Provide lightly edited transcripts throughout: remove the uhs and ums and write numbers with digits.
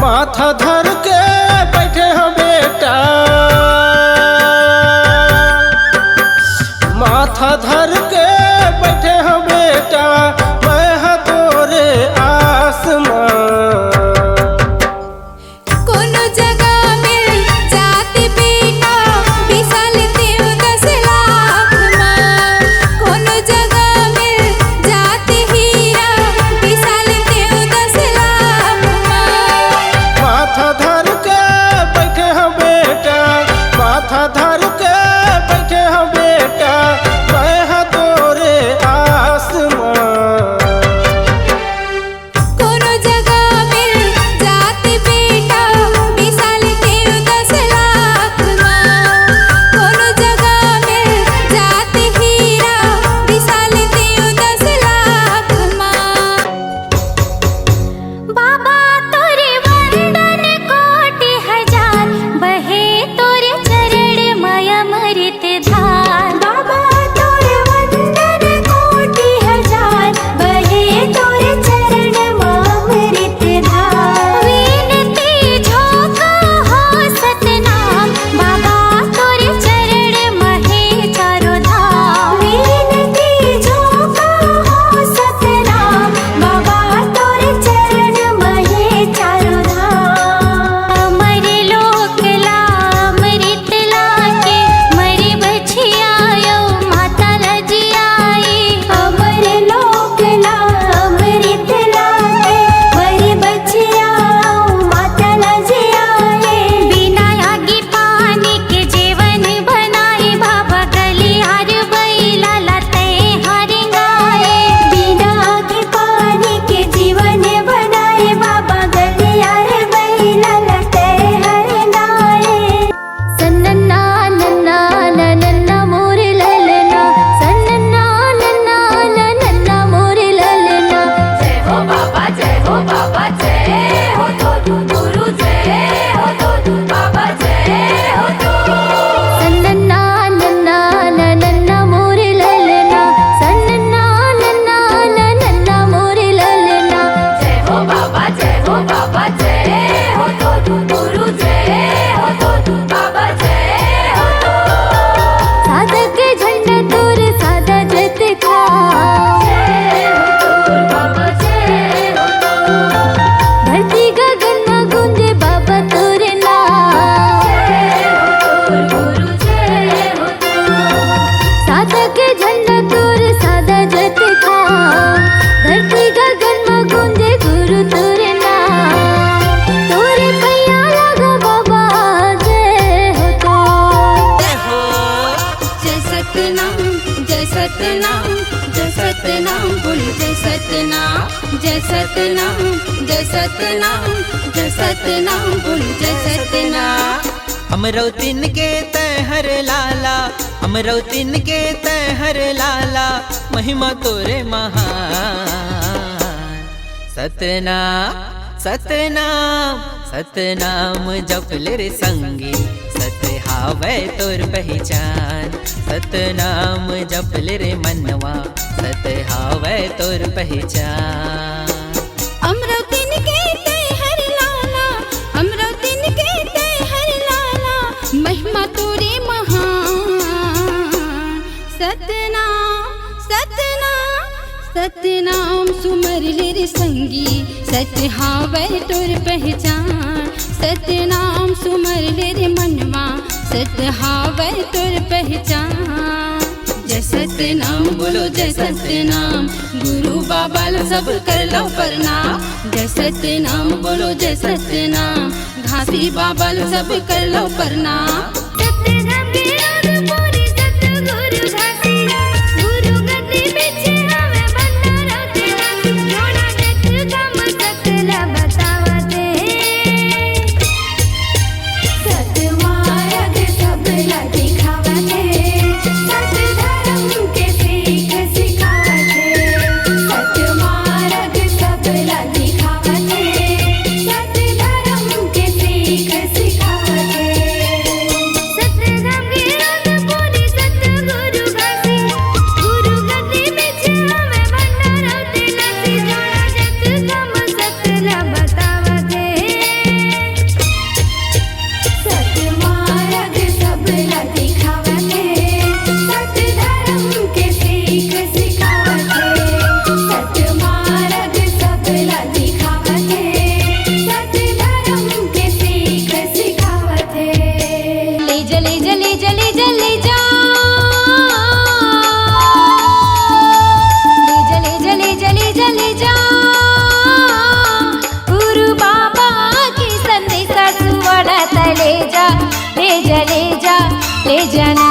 माथा धर के बैठे हो बेटा, माथा धर के बैठे हो बेटा, मैं हा तोरे आसमां। कोनो जगह मिल जाते बेटा, बिसाल देव 10 लाख मां। कोनो जगह मिल जाते हीरा, बिसाल देव 10 लाख मां। माथा धर के बैठे हो बेटा, माथा धर के बैठे हो बेटा, मैं हा तोरे आसमां। कोनो जगह मिल जाते बेटा, बिसाल देव 10 लाख मां। कोनो जगह मिल जाते हीरा, बिसाल देव 10 लाख मां। बाबा तोरे वंदन कोटि हजार, बहे तोरे चरण माया अमृत धार। बाबा तोरे वंदन कोटि हजार, बहे तोरे चरण माया अमृत धार। विनती झोंका हो सतनाम, बाबा तोरे चरण महे चारों धाम। विनती झोंका हो सतनाम, बाबा तोरे चरण महे चारों धाम। अमर लोक ला अमृत लाके, मरे बछियायो माता लजियाई। अमर लोक ला अमृत लाके, मरे बछियाओ माता लजियाई। बिना आगे पानी के जीवन बनाए, बाबा गलियार बैला लाते हर गाए। बिना आगे पानी के जीवन बनाए, बाबा गलियार बैला लाते हर गाए। सन्नन्ना नन्ना नन्ना मोर ललना, सन्नन्ना नन्ना नन्ना मोर ललना। जय हो बाबा, जय हो बाबा, जय हो तो गुरु, जय हो तो बाबा, जय हो तो। सन्नन्ना नन्ना नन्ना मोर ललना, सन्नन्ना नन्ना नन्ना मोर ललना। जय हो बाबा, जय हो बाबा, जय हो तो गुरु, जय हो तो बाबा, जय हो तो। साधक के झंडा तोर सादा जत खा, जय हो तो बाबा, जय हो तो। धरती गगन में गूंजे बाबा तोर नाम। जय हो तो गुरु, जय हो तो। साधक के झंडा तोर सादा जत खा, धरती गगन में गूंजे गुरु तोर नाम। तोरे पैया लगा बाबा, जय हो तो। जय हो जय सतनाम, जय सतनाम, जय सतनाम बोल, जय सतनाम, जय सतनाम, जय सतनाम, जय सतनाम बोल, जय सतनाम। अमरौतीन के तहर लाला, अमरौतीन के तहर लाला, महिमा तोरे महान। सतनाम सतनाम सतनाम जपले रे संगी, सत हावै तोर पहचान। सतनाम जपले रे मनवा, सत हावै तोर पहचान। अमरौतीन के तहर लाला, अमरौतीन के तहर लाला, महिमा तोरे महान। सतनाम सतनाम सतनाम सुमर ले रे संगी, सत हावै तोर पहचान। सतनाम सुमर ले रे मनवा, सत हावै तोर पहचान। जय सतनाम बोलो, जय सतनाम, गुरु बाबा लो सब कर लो प्रणाम। जय सतनाम बोलो, जय सतनाम, घासी बाबा लो सब कर लो प्रणाम। सतनाम के राग पूरी सतगुरु घासी, गुरु गति पीछे हमें बंदा रहते, जोड़ा जग गम सकला बतावते। सतमार्ग सबला दिखावते, सत धर्म के सीख सिखावते। सतमार्ग सबला दिखावते, सत धर्म के सीख सिखावते। जा ले जा ले जाना।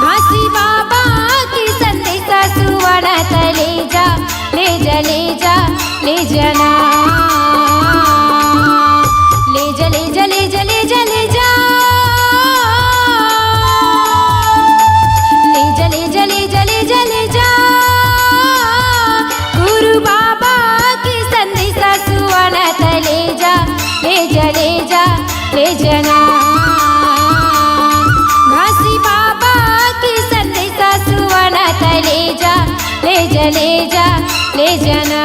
घासी बाबा की संदेशा सुवनत ले जा ले जा ले जा ले जाना। ले जा ले जा ले जा ले जा ले जा ले जा ले जा ले जा ले जा ले जा। गुरु बाबा की संदेशा सुवनत ले जा ले जा ले जा ले जाना। घासी बाबा की संदेशा सुवनत ले जा ले जा ले जा ले जाना।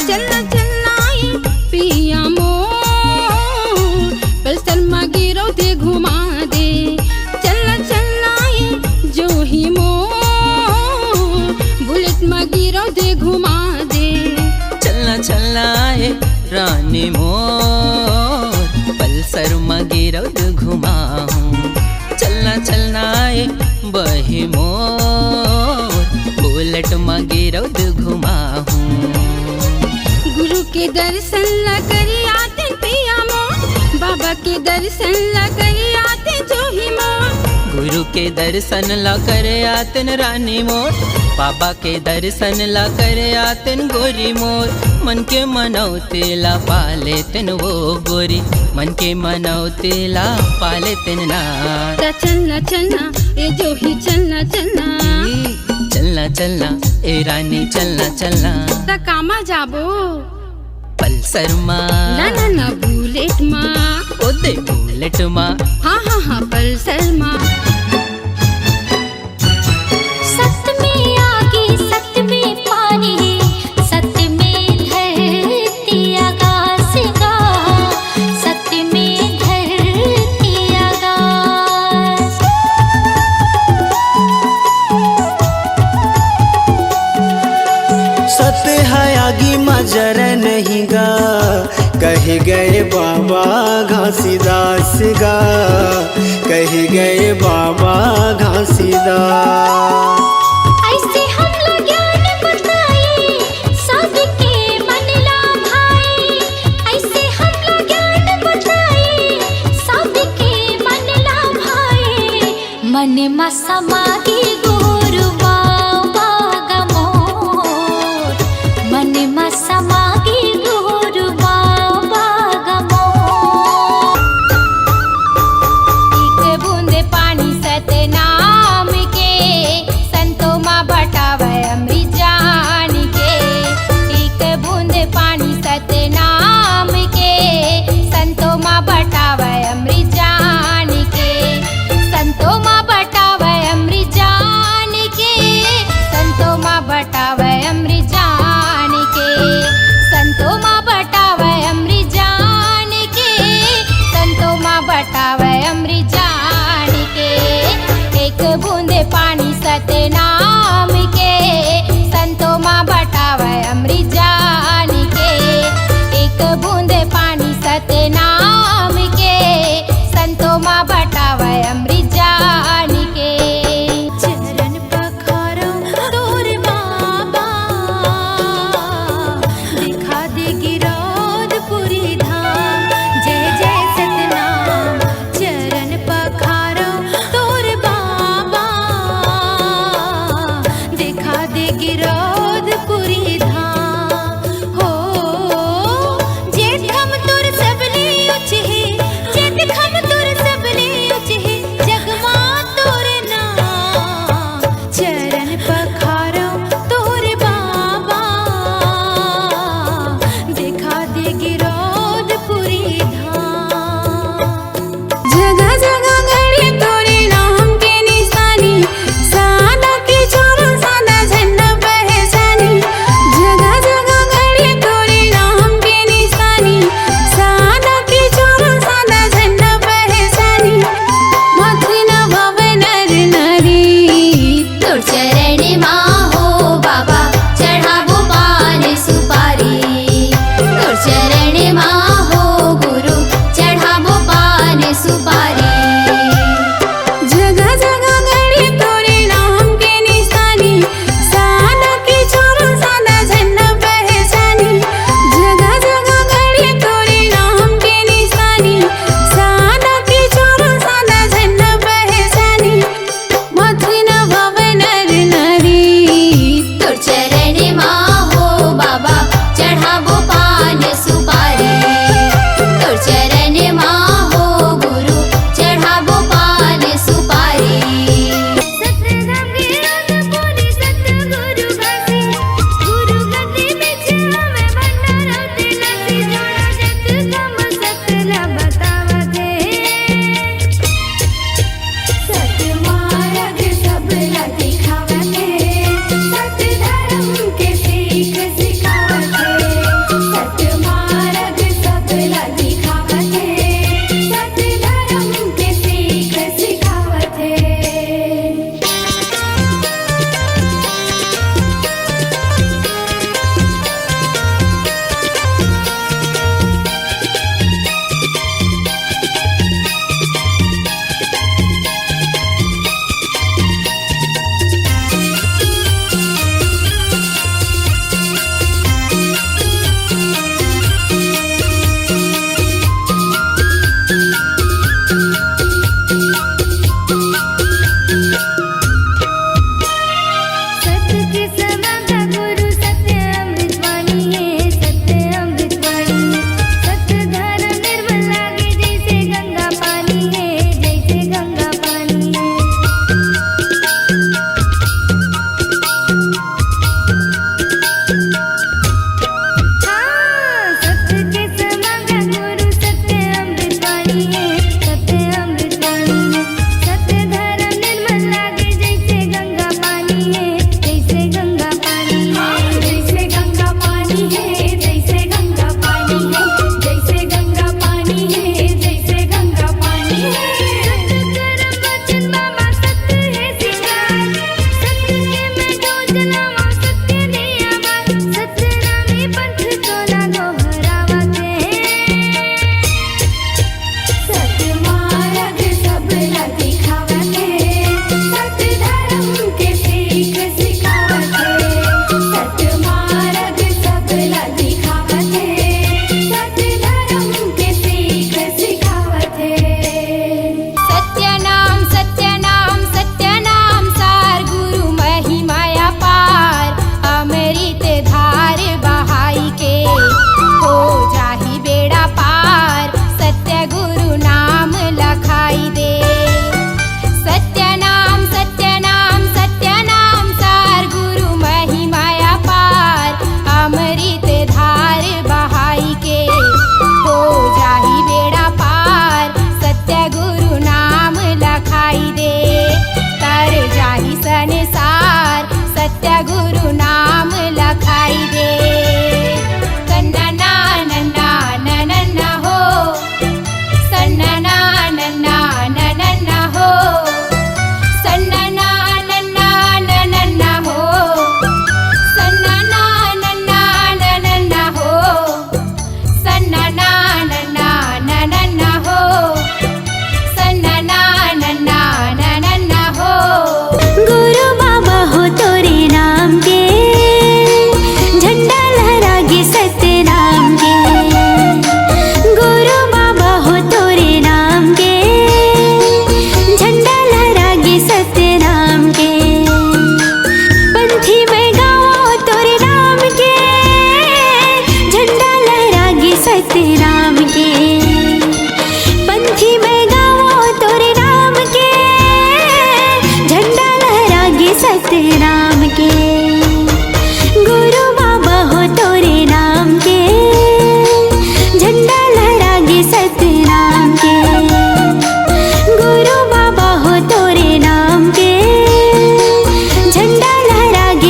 चलना चलना ये पिया मोर पल्सर में गिरो दे घुमा दे। चलना चलना ये जो ही मोर बुलेट में गिरो दे घुमा दे। चलना चलना ए रानी मोर पल्सर में गिरौद घुमाऊं। चलना चलना ए बही मोर बुलेट में गिरौद घुमाऊं। गुरु के दर्शन ला करी आते पिया मोर बाबा के दर्शन ला करी आते जो ही मोर। गुरु के दर्शन ला करे आतन रानी मोर बाबा के दर्शन ला करे आतन गोरी मोर। मन के मनौते ला पाले तन वो गोरी मन के मनौते ला पाले तन ना। चलना चलना ए जो ही चलना चलना। चलना चलना ए रानी चलना चलना। त कामा जाबो पल्सर मा ना ना ना बुलेट मा। ओदे बुलेट मा हाँ हाँ हाँ पल्सर मा। सत्य में आगे सत्य में पानी सत्य में धरती आकाश का सत्य में धरती आकाश। सत्य है आगे मजर नहीं गा कह गए बाबा घासीदास गा कह गए बाबा घासीदास। ऐसे हमला ज्ञान बताए सबके मन ला भाई। ऐसे हमला ज्ञान बताए सबके मन ला भाई। मन में समागे गुरु बाबा गमोर। मन में समागे गुरु बाबा गमोर। एक बूंद पानी सतनाम के संतों माँ बटावे अमृत जान के। एक बूंद पानी सतनाम के संतों माँ बटावे अमृत जान के। संतों माँ बटावे अमृत जान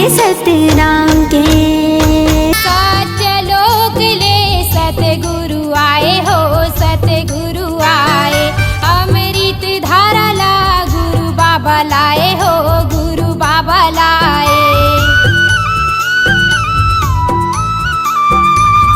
सतनाम के। सत्यलोक ले सतगुरु आए हो, सतगुरु आए। अमृत धारा ला गुरु बाबा लाए हो, गुरु बाबा लाए।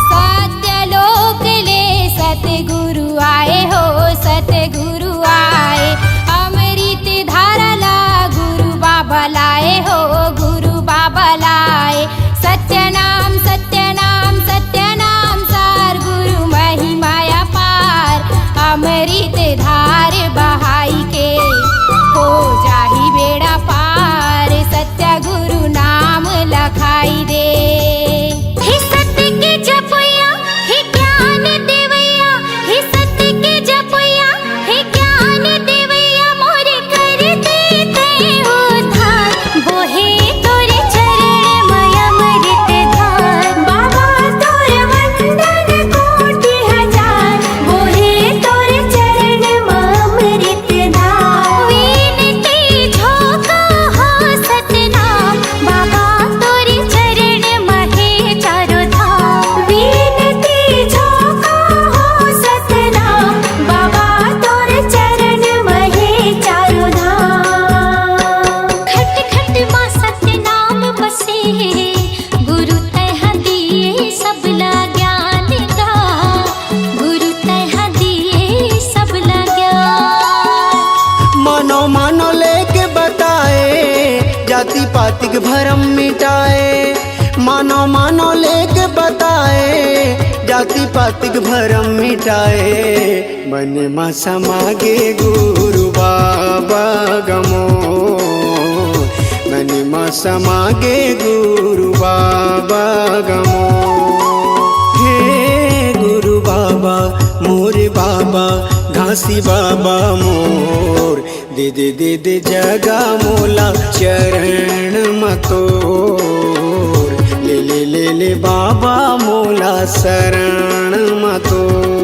सत्यलोक ले सतगुरु आए हो, सतगुरु आए। अमृत धारा ला गुरु बाबा लाए हो, गुरु बाबा लाए। सत्यनाम सत्यनाम सत्यनाम सार, गुरु महिमाया पार। अमृत धार बहाई के हो जाही बेड़ा पार, सत्य गुरु नाम लखाई दे। हे सत्य के जपया, हे ज्ञान देवैया, हे सत्य के जपया, हे ज्ञान देवैया। मोरे कर देते उद्धार, बोहे तोरे चरण मय अमृत धार। बाबा तोरे वंदन कोटि हजार, बोहे तोरे चरण मय अमृत धार। विनती झोंका हो सतनाम, बाबा तोरे चरण महे चारो धाम। विनती झोंका हो सतनाम, बाबा तोरे चरण महे चारो धाम। खट खट माँ सतनाम बसे, गुरु तह दिए सबला ज्ञान का। गुरु तह दिए सबला ज्ञान। मानो मानो लेके बताए, जाति पाति के भरम मिटाए। मानो मानो लेके बताए, जाति पाति के भरम मिटाए। मन में समागे गुरु बाबा गमो, मन में समागे गुरु बाबा गमो। हे गुरु बाबा मोरे बाबा, घासी बाबा मोर। दे दे दे दे जगा मोला चरण मतोर। ले ले ले ले बाबा मोला शरण मतोर।